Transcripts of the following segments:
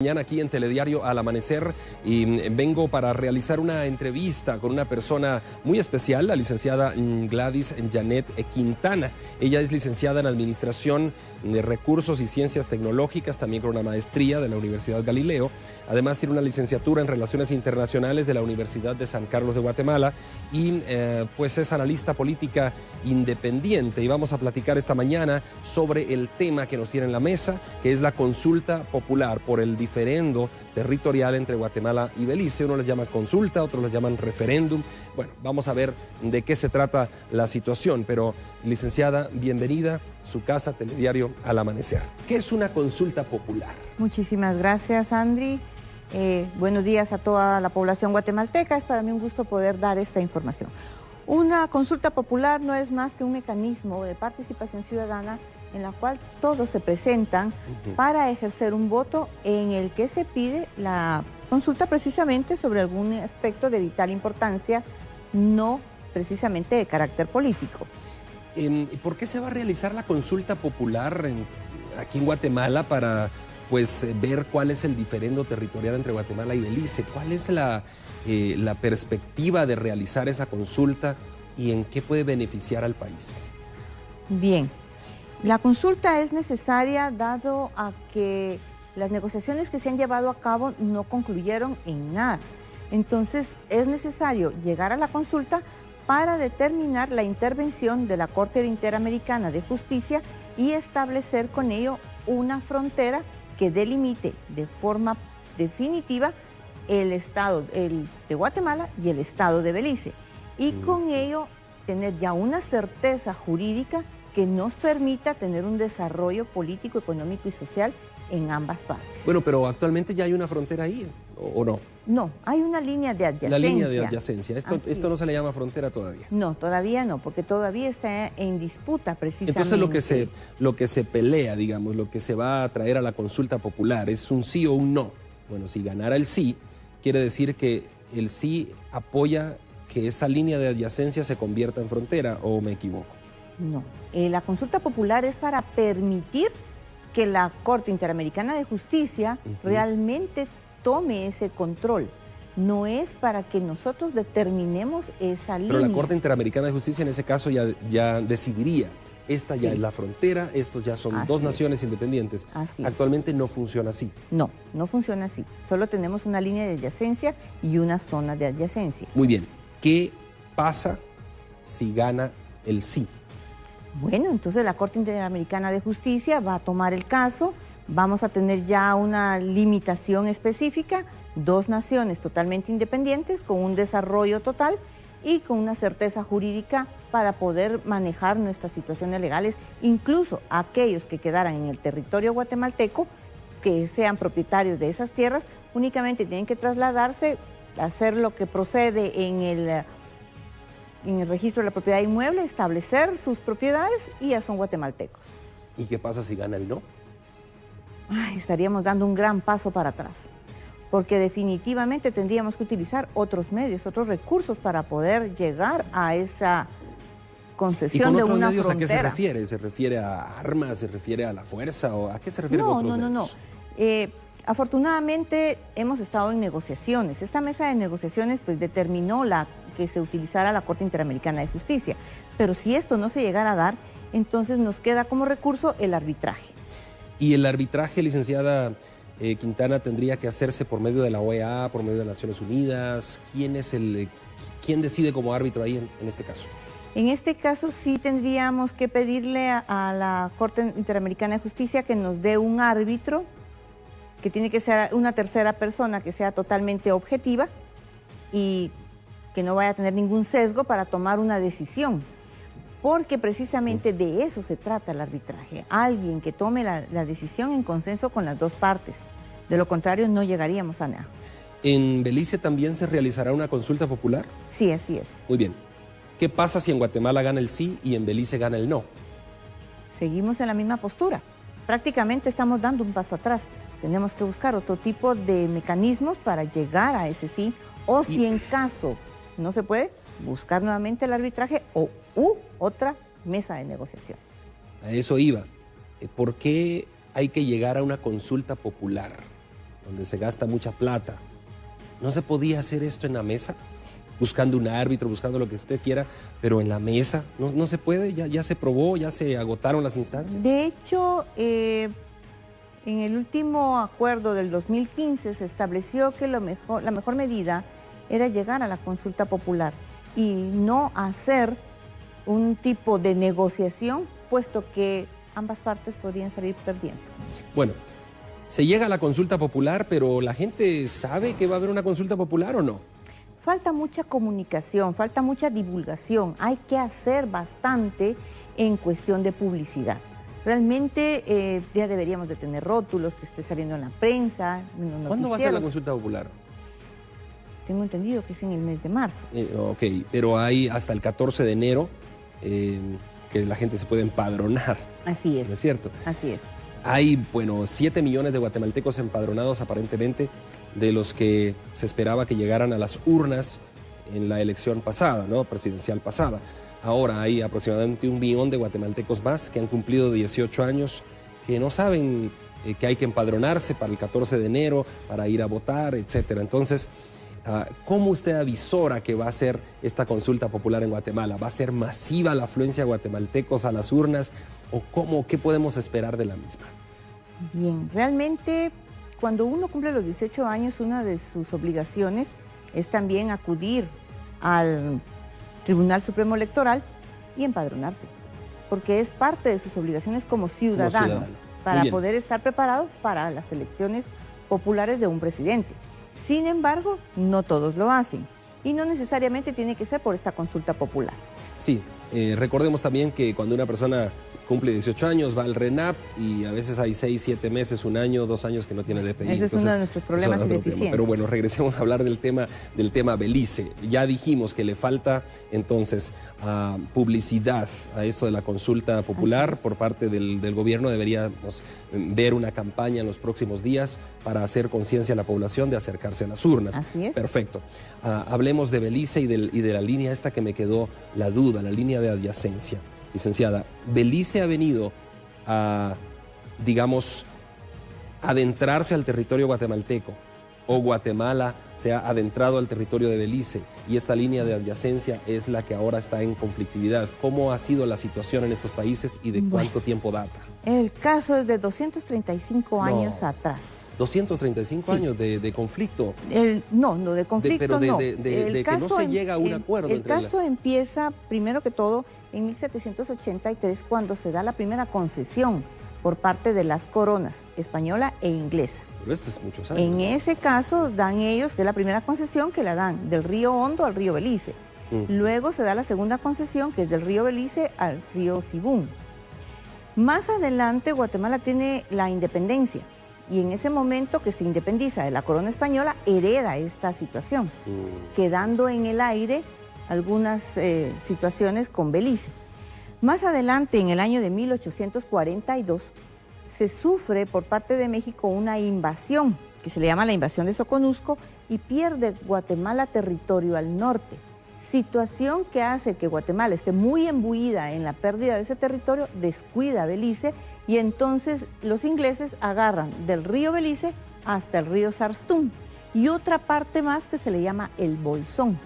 Mañana aquí en Telediario Al Amanecer y vengo para realizar una entrevista con una persona muy especial, la licenciada Gladys Janet Quintana. Ella es licenciada en Administración de Recursos y Ciencias Tecnológicas, también con una maestría de la Universidad Galileo. Además tiene una licenciatura en Relaciones Internacionales de la Universidad de San Carlos de Guatemala y pues es analista política independiente. Y vamos a platicar esta mañana sobre el tema que nos tiene en la mesa, que es la consulta popular por el diferendo territorial entre Guatemala y Belice. Uno les llama consulta, otros les llaman referéndum. Bueno, vamos a ver de qué se trata la situación, pero licenciada, bienvenida, su casa, Telediario Al Amanecer. ¿Qué es una consulta popular? Muchísimas gracias, Andri. Buenos días a toda la población guatemalteca. Es para mí un gusto poder dar esta información. Una consulta popular no es más que un mecanismo de participación ciudadana en la cual todos se presentan para ejercer un voto en el que se pide la consulta precisamente sobre algún aspecto de vital importancia, no precisamente de carácter político. ¿Por qué se va a realizar la consulta popular aquí en Guatemala para ver cuál es el diferendo territorial entre Guatemala y Belice? ¿Cuál es la perspectiva de realizar esa consulta y en qué puede beneficiar al país? Bien. La consulta es necesaria dado a que las negociaciones que se han llevado a cabo no concluyeron en nada. Entonces es necesario llegar a la consulta para determinar la intervención de la Corte Interamericana de Justicia y establecer con ello una frontera que delimite de forma definitiva el estado de Guatemala y el estado de Belice. Y con ello tener ya una certeza jurídica que nos permita tener un desarrollo político, económico y social en ambas partes. Bueno, pero actualmente ya hay una frontera ahí, ¿o no? No, hay una línea de adyacencia. La línea de adyacencia. Esto no se le llama frontera todavía. No, todavía no, porque todavía está en disputa precisamente. Entonces lo que se pelea, digamos, lo que se va a traer a la consulta popular es un sí o un no. Bueno, si ganara el sí, quiere decir que el sí apoya que esa línea de adyacencia se convierta en frontera, ¿o me equivoco? No, la consulta popular es para permitir que la Corte Interamericana de Justicia realmente tome ese control. No es para que nosotros determinemos esa línea. Pero la Corte Interamericana de Justicia en ese caso ya decidiría. Esta ya es la frontera, estos ya son dos naciones independientes. Actualmente no funciona así. No, no funciona así. Solo tenemos una línea de adyacencia y una zona de adyacencia. Muy bien. ¿Qué pasa si gana el sí? Bueno, entonces la Corte Interamericana de Justicia va a tomar el caso, vamos a tener ya una limitación específica, dos naciones totalmente independientes, con un desarrollo total y con una certeza jurídica para poder manejar nuestras situaciones legales, incluso aquellos que quedaran en el territorio guatemalteco, que sean propietarios de esas tierras, únicamente tienen que trasladarse, hacer lo que procede en el registro de la propiedad inmueble, establecer sus propiedades y ya son guatemaltecos. ¿Y qué pasa si gana el no? Estaríamos dando un gran paso para atrás, porque definitivamente tendríamos que utilizar otros medios, otros recursos para poder llegar a esa concesión de una frontera. ¿A qué se refiere? ¿Se refiere a armas? ¿Se refiere a la fuerza? ¿O a qué se refiere? No. Afortunadamente hemos estado en negociaciones. Esta mesa de negociaciones determinó que se utilizara la Corte Interamericana de Justicia. Pero si esto no se llegara a dar, entonces nos queda como recurso el arbitraje. ¿Y el arbitraje, licenciada Quintana, tendría que hacerse por medio de la OEA, por medio de Naciones Unidas? ¿Quién decide como árbitro ahí en este caso? En este caso sí tendríamos que pedirle a la Corte Interamericana de Justicia que nos dé un árbitro, que tiene que ser una tercera persona que sea totalmente objetiva y que no vaya a tener ningún sesgo para tomar una decisión, porque precisamente de eso se trata el arbitraje, alguien que tome la decisión en consenso con las dos partes, de lo contrario no llegaríamos a nada. ¿En Belice también se realizará una consulta popular? Sí, así es. Muy bien. ¿Qué pasa si en Guatemala gana el sí y en Belice gana el no? Seguimos en la misma postura, prácticamente estamos dando un paso atrás. Tenemos que buscar otro tipo de mecanismos para llegar a ese sí, o si en caso no se puede, buscar nuevamente el arbitraje u otra mesa de negociación. A eso iba. ¿Por qué hay que llegar a una consulta popular? donde se gasta mucha plata. ¿No se podía hacer esto en la mesa? Buscando un árbitro, buscando lo que usted quiera, pero en la mesa no se puede, ya se probó, ya se agotaron las instancias. De hecho, en el último acuerdo del 2015 se estableció que la mejor medida era llegar a la consulta popular y no hacer un tipo de negociación, puesto que ambas partes podrían salir perdiendo. Bueno, se llega a la consulta popular, pero ¿la gente sabe que va a haber una consulta popular o no? Falta mucha comunicación, falta mucha divulgación. Hay que hacer bastante en cuestión de publicidad. Realmente ya deberíamos de tener rótulos que esté saliendo en la prensa. En los ¿Cuándo va a ser la consulta popular? Tengo entendido que es en el mes de marzo. Ok, pero hay hasta el 14 de enero que la gente se puede empadronar. Así es. ¿No es cierto? Así es. Hay, bueno, 7 millones de guatemaltecos empadronados aparentemente, de los que se esperaba que llegaran a las urnas en la elección pasada, ¿no? Presidencial pasada. Ahora hay aproximadamente 1 millón de guatemaltecos más que han cumplido 18 años, que no saben que hay que empadronarse para el 14 de enero, para ir a votar, etcétera. Entonces, ¿cómo usted avisora que va a ser esta consulta popular en Guatemala? ¿Va a ser masiva la afluencia de guatemaltecos a las urnas? ¿O qué podemos esperar de la misma? Bien, realmente cuando uno cumple los 18 años, una de sus obligaciones es también acudir al Tribunal Supremo Electoral y empadronarse, porque es parte de sus obligaciones como ciudadano. Para poder estar preparado para las elecciones populares de un presidente. Sin embargo, no todos lo hacen y no necesariamente tiene que ser por esta consulta popular. Sí, recordemos también que cuando una persona cumple 18 años, va al RENAP y a veces hay 6, 7 meses, 1 año, 2 años que no tiene DPI. Ese es uno de nuestros problemas y deficiencias. Pero bueno, regresemos a hablar del tema Belice. Ya dijimos que le falta entonces publicidad a esto de la consulta popular por parte del gobierno. Deberíamos ver una campaña en los próximos días para hacer conciencia a la población de acercarse a las urnas. Así es. Perfecto. Hablemos de Belice y de la línea esta que me quedó la duda, la línea de adyacencia. Licenciada, ¿Belice ha venido a, digamos, adentrarse al territorio guatemalteco o Guatemala se ha adentrado al territorio de Belice y esta línea de adyacencia es la que ahora está en conflictividad? ¿Cómo ha sido la situación en estos países y de cuánto tiempo data? El caso es de 235 años atrás. 235 años de conflicto. No, de conflicto pero no. De que no se llega a un acuerdo. El caso empieza, primero que todo, en 1783, cuando se da la primera concesión por parte de las coronas española e inglesa. Pero esto es muchos años. En ese caso dan ellos, que es la primera concesión que la dan, del río Hondo al río Belice. Luego se da la segunda concesión, que es del río Belice al río Sibún. Más adelante, Guatemala tiene la independencia. Y en ese momento que se independiza de la corona española, hereda esta situación, quedando en el aire algunas situaciones con Belice. Más adelante, en el año de 1842, se sufre por parte de México una invasión, que se le llama la invasión de Soconusco, y pierde Guatemala territorio al norte. Situación que hace que Guatemala esté muy embuida en la pérdida de ese territorio, descuida a Belice, y entonces los ingleses agarran del río Belice hasta el río Sarstún y otra parte más que se le llama el Bolsón,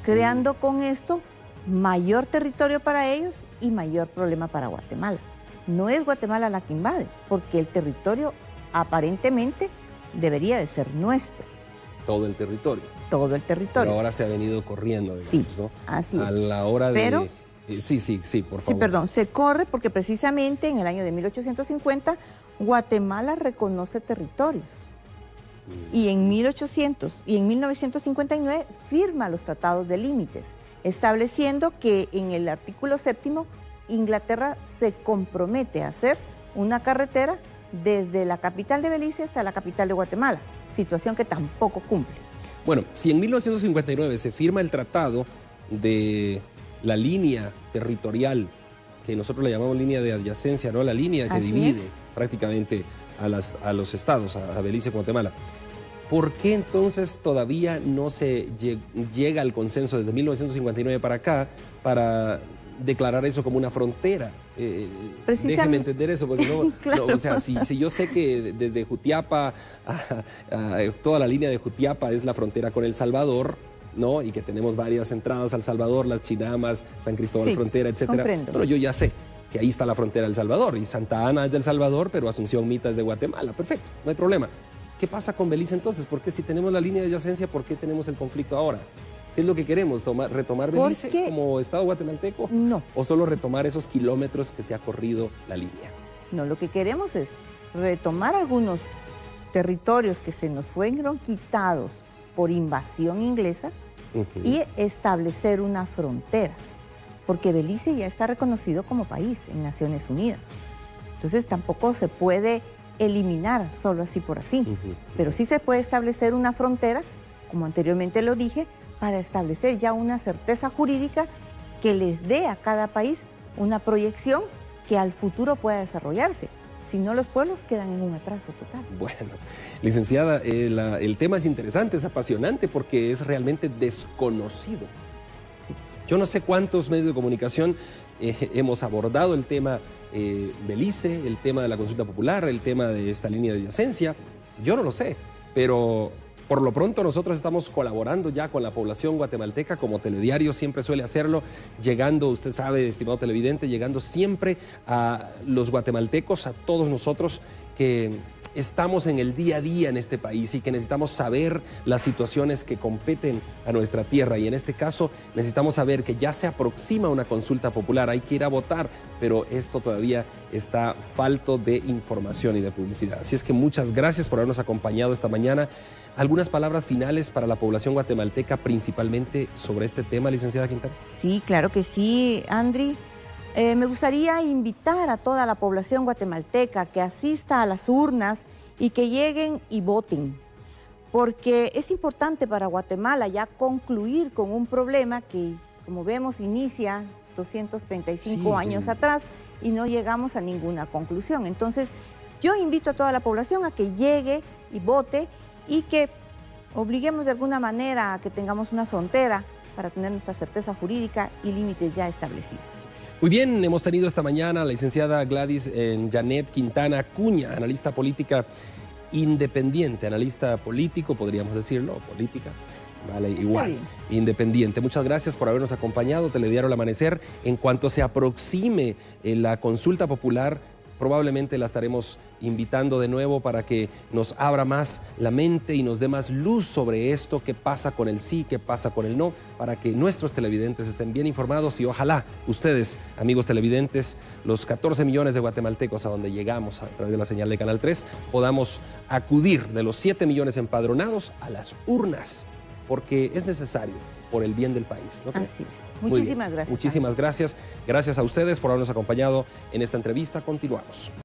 creando con esto mayor territorio para ellos y mayor problema para Guatemala. No es Guatemala la que invade, porque el territorio aparentemente debería de ser nuestro. Todo el territorio. Todo el territorio. Pero ahora se ha venido corriendo, digamos, sí, ¿no? Así es. A la hora Pero, de... Sí, por favor. Sí, perdón, se corre porque precisamente en el año de 1850 Guatemala reconoce territorios. Y en 1959 firma los tratados de límites, estableciendo que en el artículo 7º Inglaterra se compromete a hacer una carretera desde la capital de Belice hasta la capital de Guatemala, situación que tampoco cumple. Bueno, si en 1959 se firma el tratado de la línea territorial, que nosotros le llamamos línea de adyacencia, ¿no? La línea que divide prácticamente a los estados, a Belice y Guatemala. ¿Por qué entonces todavía no se llega al consenso desde 1959 para acá para declarar eso como una frontera déjeme entender eso, porque no, Claro. no, o sea, si yo sé que desde Jutiapa, toda la línea de Jutiapa es la frontera con El Salvador, ¿no? Y que tenemos varias entradas al Salvador, las Chinamas, San Cristóbal Sí, Frontera, etcétera. comprendo. Bueno, yo ya sé que ahí está la frontera del Salvador y Santa Ana es del Salvador, pero Asunción Mita es de Guatemala. Perfecto, no hay problema. ¿Qué pasa con Belice entonces? Porque si tenemos la línea de adyacencia, ¿por qué tenemos el conflicto ahora? ¿Qué es lo que queremos? ¿Retomar Belice como Estado guatemalteco? No. ¿O solo retomar esos kilómetros que se ha corrido la línea? No, lo que queremos es retomar algunos territorios que se nos fueron quitados por invasión inglesa y establecer una frontera, porque Belice ya está reconocido como país en Naciones Unidas. Entonces tampoco se puede eliminar solo así por así, pero sí se puede establecer una frontera, como anteriormente lo dije, para establecer ya una certeza jurídica que les dé a cada país una proyección que al futuro pueda desarrollarse. Si no, los pueblos quedan en un atraso total. Bueno, licenciada, el tema es interesante, es apasionante porque es realmente desconocido. Sí. Yo no sé cuántos medios de comunicación hemos abordado el tema Belice, el tema de la consulta popular, el tema de esta línea de adyacencia. Yo no lo sé, pero por lo pronto nosotros estamos colaborando ya con la población guatemalteca, como Telediario siempre suele hacerlo, llegando, usted sabe, estimado televidente, llegando siempre a los guatemaltecos, a todos nosotros que estamos en el día a día en este país y que necesitamos saber las situaciones que competen a nuestra tierra. Y en este caso necesitamos saber que ya se aproxima una consulta popular, hay que ir a votar, pero esto todavía está falto de información y de publicidad. Así es que muchas gracias por habernos acompañado esta mañana. ¿Algunas palabras finales para la población guatemalteca, principalmente sobre este tema, licenciada Quintana? Sí, claro que sí, Andri. Me gustaría invitar a toda la población guatemalteca que asista a las urnas y que lleguen y voten, porque es importante para Guatemala ya concluir con un problema que, como vemos, inicia 235 años atrás y no llegamos a ninguna conclusión. Entonces, yo invito a toda la población a que llegue y vote y que obliguemos de alguna manera a que tengamos una frontera para tener nuestra certeza jurídica y límites ya establecidos. Muy bien, hemos tenido esta mañana a la licenciada Gladys Janet Quintana Acuña, analista política independiente, analista político, podríamos decirlo, política, vale, igual, independiente. Muchas gracias por habernos acompañado, Telediario El Amanecer. En cuanto se aproxime la consulta popular, probablemente la estaremos invitando de nuevo para que nos abra más la mente y nos dé más luz sobre esto, qué pasa con el sí, qué pasa con el no, para que nuestros televidentes estén bien informados y ojalá ustedes, amigos televidentes, los 14 millones de guatemaltecos a donde llegamos a través de la señal de Canal 3, podamos acudir de los 7 millones empadronados a las urnas, porque es necesario por el bien del país, ¿no crees? Así es. Muchísimas gracias. Muchísimas gracias. Gracias a ustedes por habernos acompañado en esta entrevista. Continuamos.